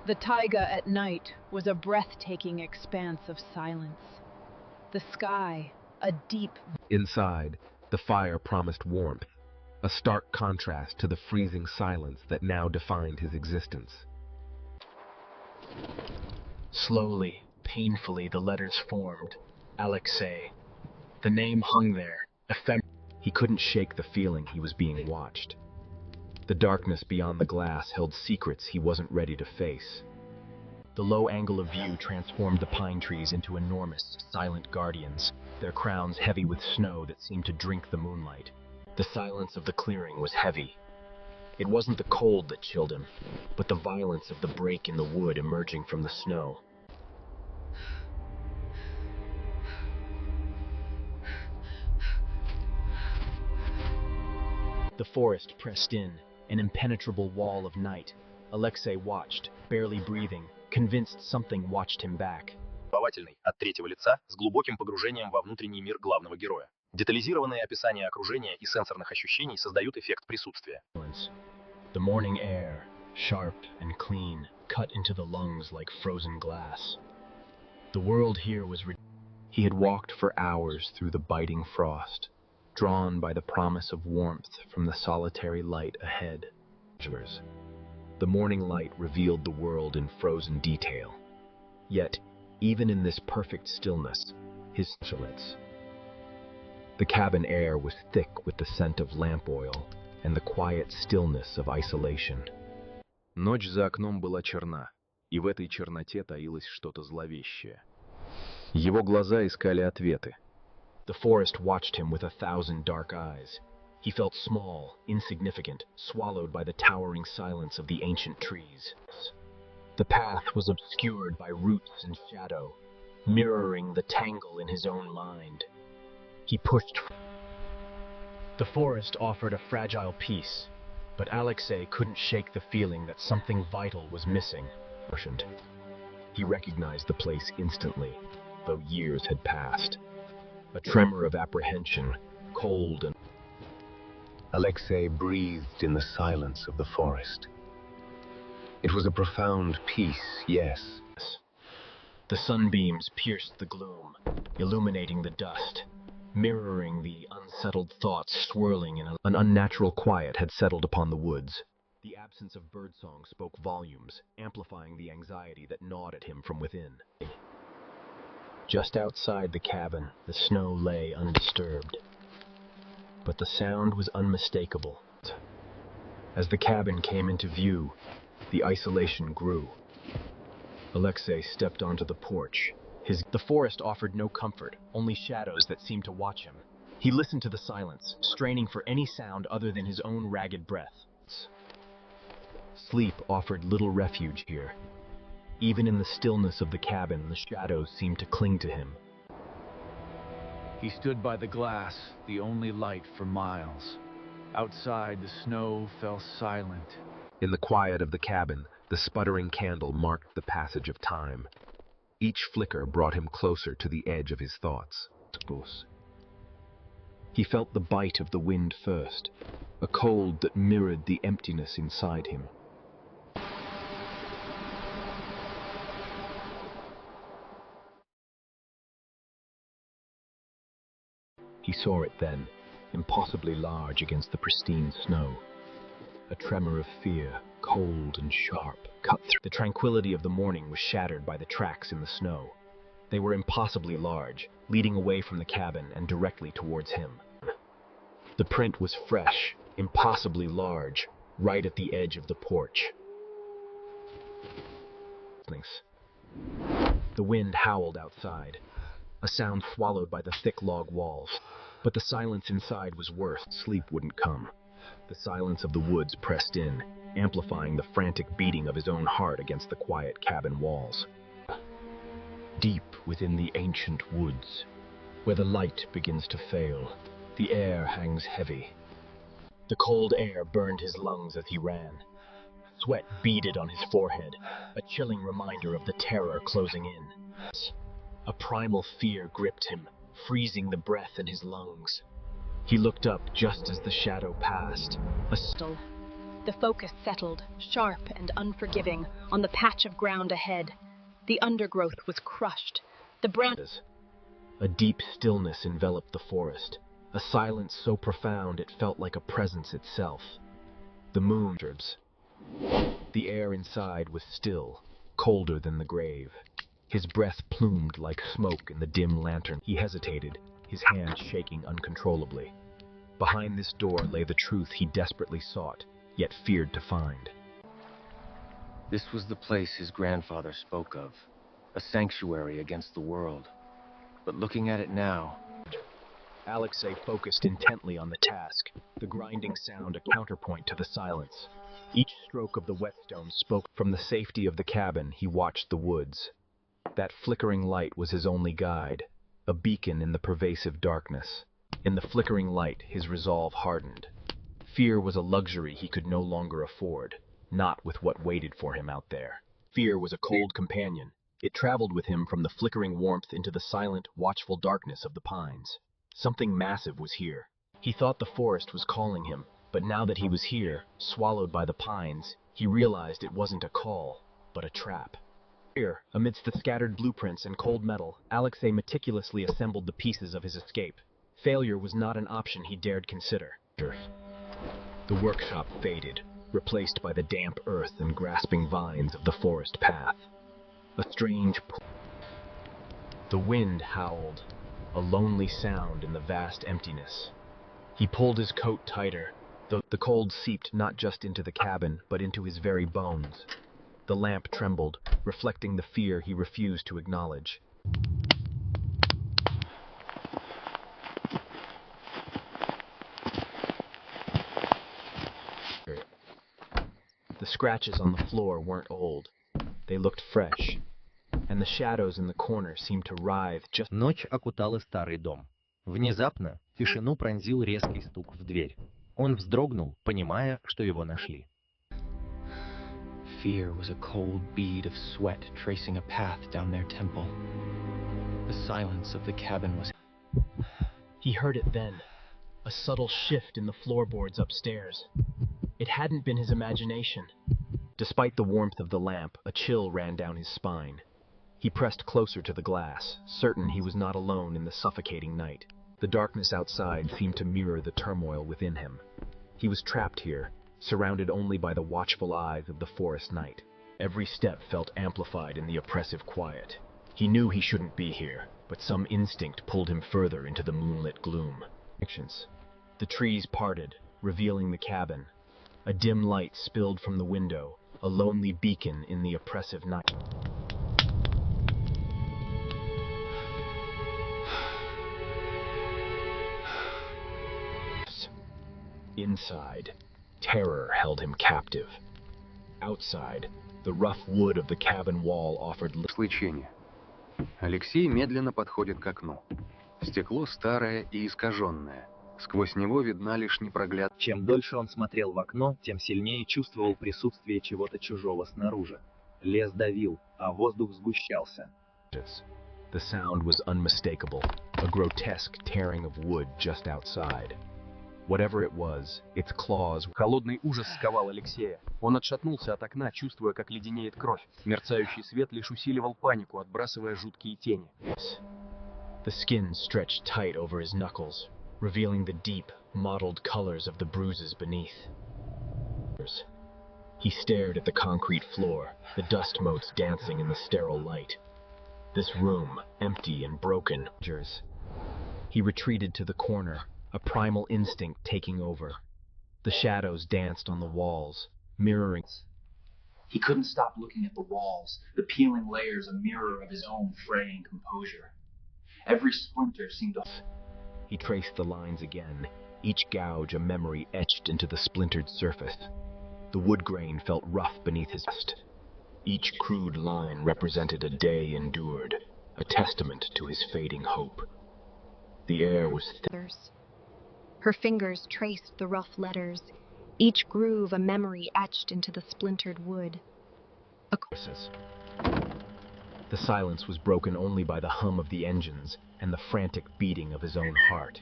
The taiga at night was a breathtaking expanse of silence. The sky, a deep... Inside, the fire promised warmth, a stark contrast to the freezing silence that now defined his existence. Slowly, painfully, the letters formed. Alexei. The name hung there, ephemeral. He couldn't shake the feeling he was being watched. The darkness beyond the glass held secrets he wasn't ready to face. The low angle of view transformed the pine trees into enormous, silent guardians, their crowns heavy with snow that seemed to drink the moonlight. The silence of the clearing was heavy. It wasn't the cold that chilled him, but the violence of the break in the wood emerging from the snow. The forest pressed in, an impenetrable wall of night. Alexei watched, barely breathing, convinced something watched him back. Повествовательный от третьего лица с глубоким погружением во внутренний мир главного героя. Детализированные описания окружения и сенсорных ощущений создают эффект присутствия. The morning air, sharp and clean, cut into the lungs like frozen glass. The world here was... He had walked for hours through the biting frost, drawn by the promise of warmth from the solitary light ahead. The morning light revealed the world in frozen detail. Yet, even in this perfect stillness, his silence. The cabin air was thick with the scent of lamp oil and the quiet stillness of isolation. Ночь за окном была черна, и в этой черноте таилось что-то зловещее. Его глаза искали ответы. The forest watched him with 1,000 dark eyes. He felt small, insignificant, swallowed by the towering silence of the ancient trees. The path was obscured by roots and shadow, mirroring the tangle in his own mind. He pushed. The forest offered a fragile peace, but Alexei couldn't shake the feeling that something vital was missing. He recognized the place instantly, though years had passed. A tremor of apprehension, cold and... Alexei breathed in the silence of the forest. It was a profound peace, yes. The sunbeams pierced the gloom, illuminating the dust, mirroring the unsettled thoughts swirling in An unnatural quiet had settled upon the woods. The absence of birdsong spoke volumes, amplifying the anxiety that gnawed at him from within. Just outside the cabin, the snow lay undisturbed. But the sound was unmistakable. As the cabin came into view, the isolation grew. Alexei stepped onto the porch. The forest offered no comfort, only shadows that seemed to watch him. He listened to the silence, straining for any sound other than his own ragged breath. Sleep offered little refuge here. Even in the stillness of the cabin, the shadows seemed to cling to him. He stood by the glass, the only light for miles. Outside, the snow fell silent. In the quiet of the cabin, the sputtering candle marked the passage of time. Each flicker brought him closer to the edge of his thoughts. He felt the bite of the wind first, a cold that mirrored the emptiness inside him. He saw it then, impossibly large against the pristine snow. A tremor of fear, cold and sharp, cut through. The tranquility of the morning was shattered by the tracks in the snow. They were impossibly large, leading away from the cabin and directly towards him. The print was fresh, impossibly large, right at the edge of the porch. The wind howled outside, a sound swallowed by the thick log walls. But the silence inside was worse. Sleep wouldn't come. The silence of the woods pressed in, amplifying the frantic beating of his own heart against the quiet cabin walls. Deep within the ancient woods, where the light begins to fail, the air hangs heavy. The cold air burned his lungs as he ran. Sweat beaded on his forehead, a chilling reminder of the terror closing in. A primal fear gripped him, freezing the breath in his lungs. He looked up just as the shadow passed. The focus settled, sharp and unforgiving, on the patch of ground ahead. The undergrowth was crushed. The branches. A deep stillness enveloped the forest, a silence so profound it felt like a presence itself. The moon. The air inside was still, colder than the grave. His breath plumed like smoke in the dim lantern. He hesitated, his hands shaking uncontrollably. Behind this door lay the truth he desperately sought, yet feared to find. This was the place his grandfather spoke of, a sanctuary against the world. But looking at it now... Alexei focused intently on the task, the grinding sound a counterpoint to the silence. Each stroke of the whetstone spoke. From the safety of the cabin, he watched the woods. That flickering light was his only guide, a beacon in the pervasive darkness. In the flickering light, his resolve hardened. Fear was a luxury he could no longer afford, not with what waited for him out there. Fear was a cold companion. It traveled with him from the flickering warmth into the silent, watchful darkness of the pines. Something massive was here. He thought the forest was calling him, but now that he was here, swallowed by the pines, he realized it wasn't a call, but a trap. Here, amidst the scattered blueprints and cold metal, Alexei meticulously assembled the pieces of his escape. Failure was not an option he dared consider. The workshop faded, replaced by the damp earth and grasping vines of the forest path. A strange The wind howled, a lonely sound in the vast emptiness. He pulled his coat tighter, though the cold seeped not just into the cabin, but into his very bones. The lamp trembled, reflecting the fear he refused to acknowledge. The scratches on the floor weren't old. They looked fresh, and the shadows in the corner seemed to writhe just... Ночь окутала старый дом. Внезапно тишину пронзил резкий стук в дверь. Он вздрогнул, понимая, что его нашли. Fear was a cold bead of sweat tracing a path down their temple. The silence of the cabin was... He heard it then, a subtle shift in the floorboards upstairs. It hadn't been his imagination. Despite the warmth of the lamp, a chill ran down his spine. He pressed closer to the glass, certain he was not alone in the suffocating night. The darkness outside seemed to mirror the turmoil within him. He was trapped here, surrounded only by the watchful eyes of the forest night. Every step felt amplified in the oppressive quiet. He knew he shouldn't be here, but some instinct pulled him further into the moonlit gloom. The trees parted, revealing the cabin. A dim light spilled from the window, a lonely beacon in the oppressive night. Inside, terror held him captive. Outside, the rough wood of the cabin wall offered... Сличение. Алексей медленно подходит к окну. Стекло старое и искаженное. Сквозь него видна лишь непроглядная... Чем дольше он смотрел в окно, тем сильнее чувствовал присутствие чего-то чужого снаружи. Лес давил, а воздух сгущался. The sound was unmistakable, a grotesque tearing of wood just outside. Whatever it was, its claws... Холодный ужас сковал Алексея. Он отшатнулся от окна, чувствуя, как леденеет кровь. Мерцающий свет лишь усиливал панику, отбрасывая жуткие тени. The skin stretched tight over his knuckles, revealing the deep, mottled colors of the bruises beneath. He stared at the concrete floor, the dust motes dancing in the sterile light. This room, empty and broken. He retreated to the corner, a primal instinct taking over. The shadows danced on the walls, mirroring... He couldn't stop looking at the walls, the peeling layers a mirror of his own fraying composure. Every splinter seemed to... He traced the lines again, each gouge a memory etched into the splintered surface. The wood grain felt rough beneath his chest. Each crude line represented a day endured, a testament to his fading hope. The air was thick. Her fingers traced the rough letters, each groove a memory etched into the splintered wood. The silence was broken only by the hum of the engines and the frantic beating of his own heart.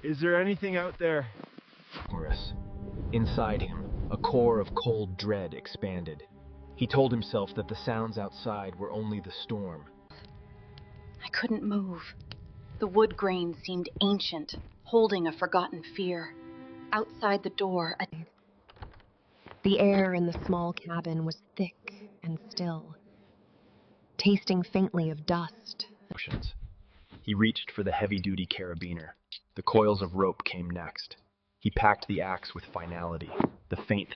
Is there anything out there? Inside him, a core of cold dread expanded. He told himself that the sounds outside were only the storm. I couldn't move. The wood grain seemed ancient, holding a forgotten fear. Outside the door, The air in the small cabin was thick and still, tasting faintly of dust. He reached for the heavy-duty carabiner. The coils of rope came next. He packed the axe with finality. The faint